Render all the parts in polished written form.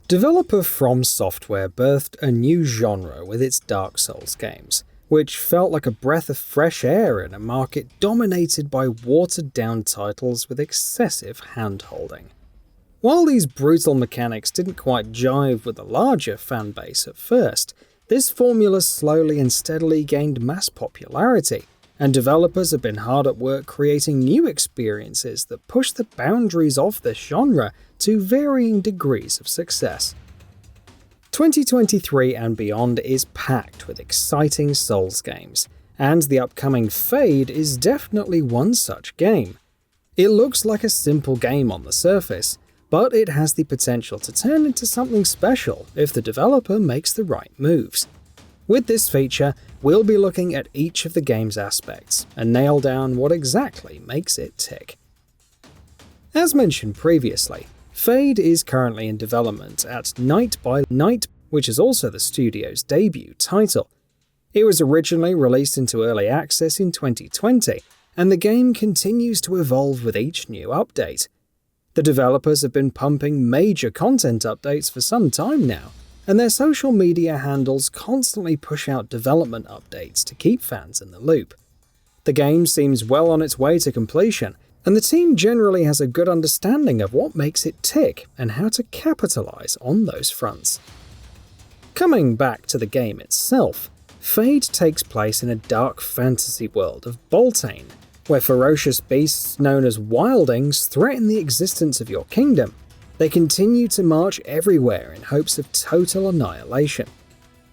Developer From Software birthed a new genre with its Dark Souls games, which felt like a breath of fresh air in a market dominated by watered-down titles with excessive hand-holding. While these brutal mechanics didn't quite jive with the larger fanbase at first, this formula slowly and steadily gained mass popularity, and developers have been hard at work creating new experiences that push the boundaries of this genre to varying degrees of success. 2023 and beyond is packed with exciting Souls games, and the upcoming Fade is definitely one such game. It looks like a simple game on the surface, but it has the potential to turn into something special if the developer makes the right moves. With this feature, we'll be looking at each of the game's aspects and nail down what exactly makes it tick. As mentioned previously, Fade is currently in development at Night by Night, which is also the studio's debut title. It was originally released into early access in 2020, and the game continues to evolve with each new update. The developers have been pumping major content updates for some time now, and their social media handles constantly push out development updates to keep fans in the loop. The game seems well on its way to completion, and the team generally has a good understanding of what makes it tick and how to capitalize on those fronts. Coming back to the game itself, Fade takes place in a dark fantasy world of Boltane, where ferocious beasts known as wildings threaten the existence of your kingdom. They continue to march everywhere in hopes of total annihilation.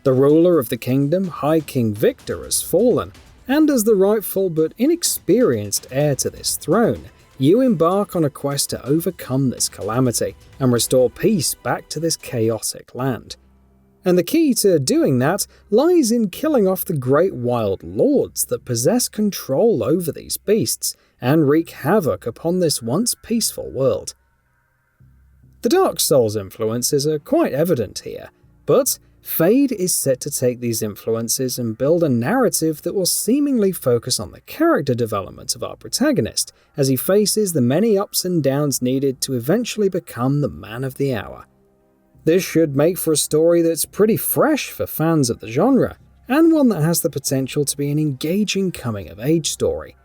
The ruler of the kingdom, High King Victor, has fallen, and as the rightful but inexperienced heir to this throne, you embark on a quest to overcome this calamity and restore peace back to this chaotic land. And the key to doing that lies in killing off the great wild lords that possess control over these beasts and wreak havoc upon this once peaceful world. The Dark Souls influences are quite evident here, but Fade is set to take these influences and build a narrative that will seemingly focus on the character development of our protagonist as he faces the many ups and downs needed to eventually become the man of the hour. This should make for a story that's pretty fresh for fans of the genre, and one that has the potential to be an engaging coming-of-age story.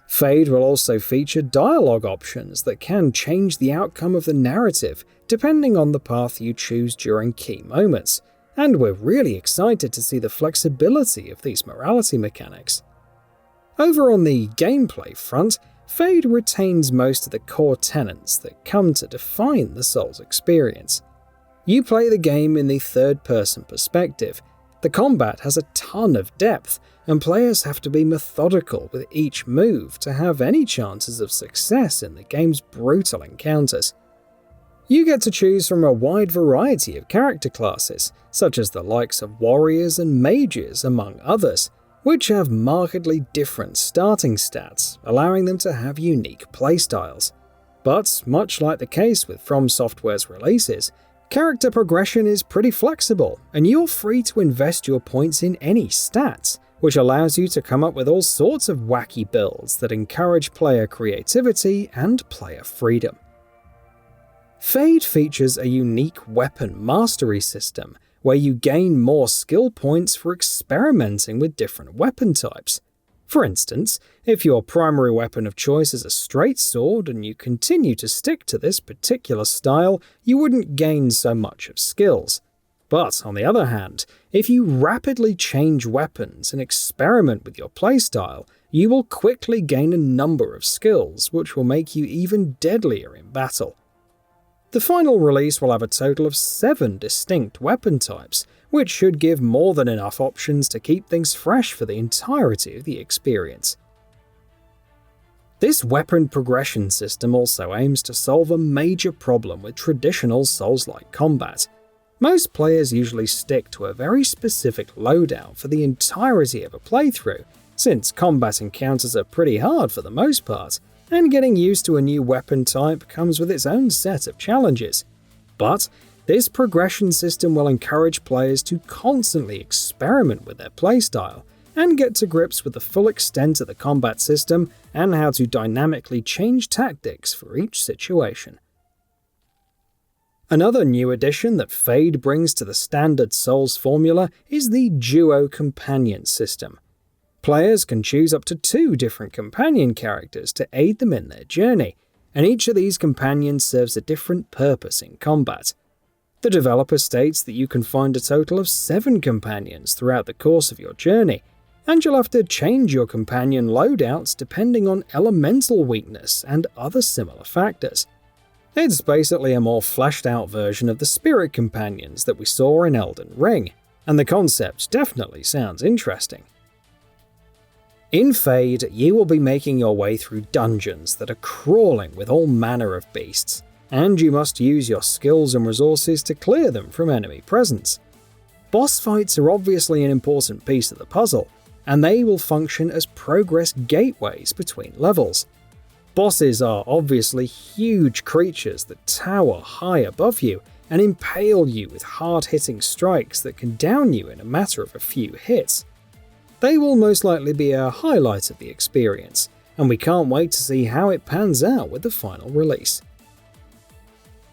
Fade will also feature dialogue options that can change the outcome of the narrative depending on the path you choose during key moments, and we're really excited to see the flexibility of these morality mechanics. Over on the gameplay front, Fade retains most of the core tenets that come to define the Souls experience. You play the game in the third-person perspective. The combat has a ton of depth, and players have to be methodical with each move to have any chances of success in the game's brutal encounters. You get to choose from a wide variety of character classes, such as the likes of warriors and mages among others, which have markedly different starting stats, allowing them to have unique playstyles. But much like the case with From Software's releases, character progression is pretty flexible, and you're free to invest your points in any stats, which allows you to come up with all sorts of wacky builds that encourage player creativity and player freedom. Fade features a unique weapon mastery system, where you gain more skill points for experimenting with different weapon types. For instance, if your primary weapon of choice is a straight sword and you continue to stick to this particular style, you wouldn't gain so much of skills. But on the other hand, if you rapidly change weapons and experiment with your playstyle, you will quickly gain a number of skills which will make you even deadlier in battle. The final release will have a total of 7 distinct weapon types, which should give more than enough options to keep things fresh for the entirety of the experience. This weapon progression system also aims to solve a major problem with traditional Souls-like combat. Most players usually stick to a very specific loadout for the entirety of a playthrough, since combat encounters are pretty hard for the most part, and getting used to a new weapon type comes with its own set of challenges. But this progression system will encourage players to constantly experiment with their playstyle and get to grips with the full extent of the combat system and how to dynamically change tactics for each situation. Another new addition that Fade brings to the standard Souls formula is the duo companion system. Players can choose up to 2 different companion characters to aid them in their journey, and each of these companions serves a different purpose in combat. The developer states that you can find a total of 7 companions throughout the course of your journey, and you'll have to change your companion loadouts depending on elemental weakness and other similar factors. It's basically a more fleshed out version of the spirit companions that we saw in Elden Ring, and the concept definitely sounds interesting. In Fade, you will be making your way through dungeons that are crawling with all manner of beasts, and you must use your skills and resources to clear them from enemy presence. Boss fights are obviously an important piece of the puzzle, and they will function as progress gateways between levels. Bosses are obviously huge creatures that tower high above you and impale you with hard-hitting strikes that can down you in a matter of a few hits. They will most likely be a highlight of the experience, and we can't wait to see how it pans out with the final release.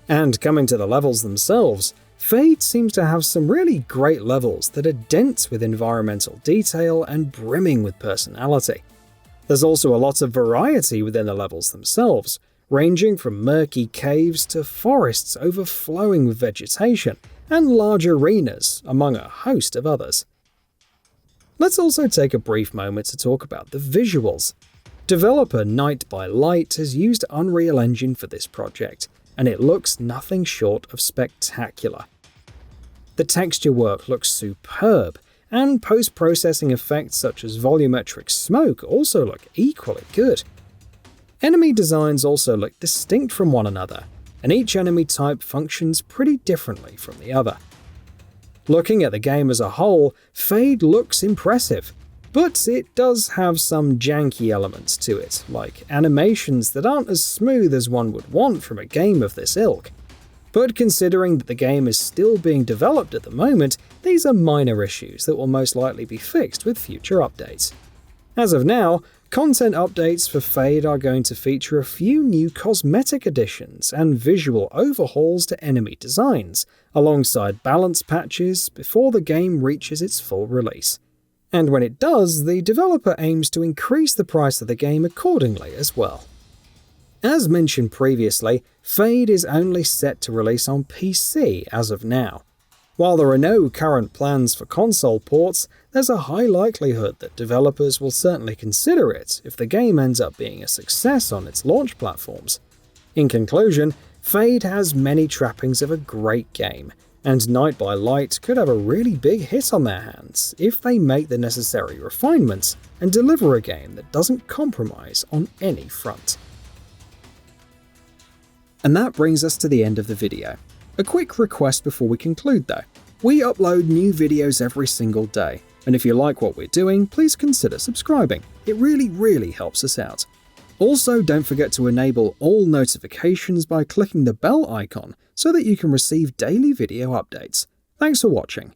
And coming to the levels themselves, Fade seems to have some really great levels that are dense with environmental detail and brimming with personality. There's also a lot of variety within the levels themselves, ranging from murky caves to forests overflowing with vegetation, and large arenas, among a host of others. Let's also take a brief moment to talk about the visuals. Developer Night by Light has used Unreal Engine for this project, and it looks nothing short of spectacular. The texture work looks superb, and post-processing effects such as volumetric smoke also look equally good. Enemy designs also look distinct from one another, and each enemy type functions pretty differently from the other. Looking at the game as a whole, Fade looks impressive, but it does have some janky elements to it, like animations that aren't as smooth as one would want from a game of this ilk. But considering that the game is still being developed at the moment, these are minor issues that will most likely be fixed with future updates. As of now, content updates for Fade are going to feature a few new cosmetic additions and visual overhauls to enemy designs, alongside balance patches before the game reaches its full release. And when it does, the developer aims to increase the price of the game accordingly as well. As mentioned previously, Fade is only set to release on PC as of now. While there are no current plans for console ports, there's a high likelihood that developers will certainly consider it if the game ends up being a success on its launch platforms. In conclusion, Fade has many trappings of a great game, and Night by Light could have a really big hit on their hands if they make the necessary refinements and deliver a game that doesn't compromise on any front. And that brings us to the end of the video. A quick request before we conclude though. We upload new videos every single day, and if you like what we're doing, please consider subscribing. It really helps us out. Also, don't forget to enable all notifications by clicking the bell icon so that you can receive daily video updates. Thanks for watching.